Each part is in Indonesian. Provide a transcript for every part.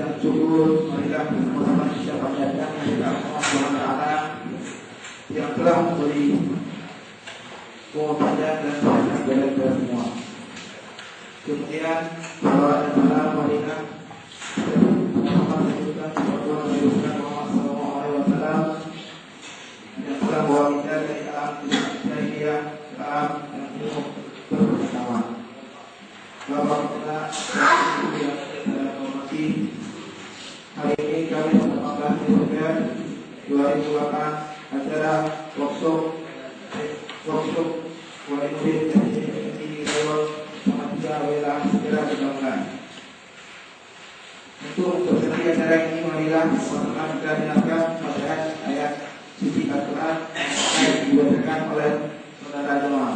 sidang syukur marilah bersama-sama kita panjatkan kepada Allah Subhanahu wa taala yang telah memberi kemudahan dan keselamatan kepada kita semua. Kemudian salawat dan salam marilah Muhammad sallallahu alaihi wasallam yang telah membawa kita dari alam jahiliyah ke alam yang penuh bersama. Bapak kita yang hormati, hari ini kami mengadakan Desember 2008 acara workshop wali murid dan ini lewat sama tiga wilayah segera dikembangkan. Untuk bersedia acara ini marilah bersama kita dengarkan bacaan ayat suci Al-Quran yang dibacakan oleh saudara jemaah.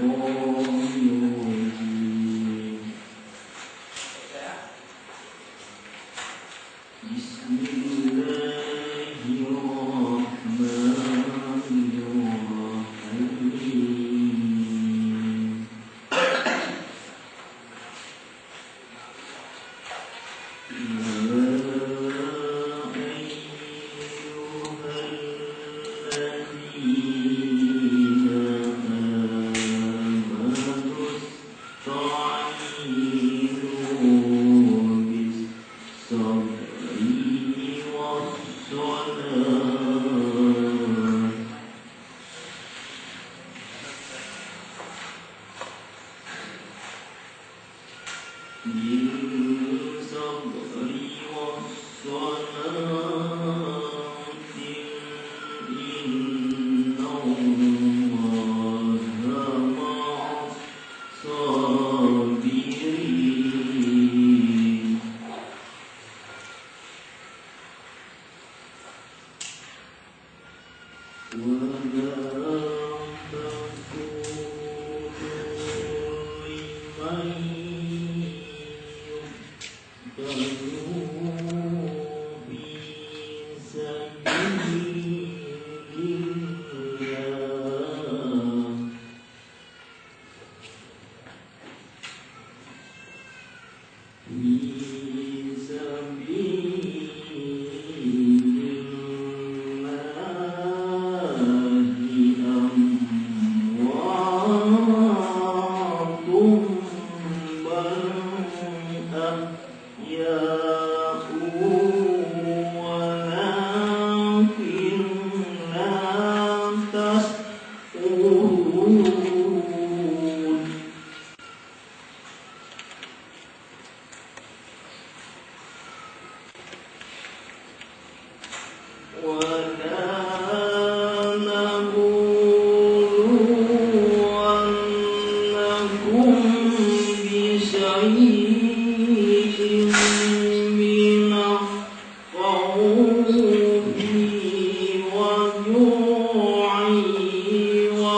Oh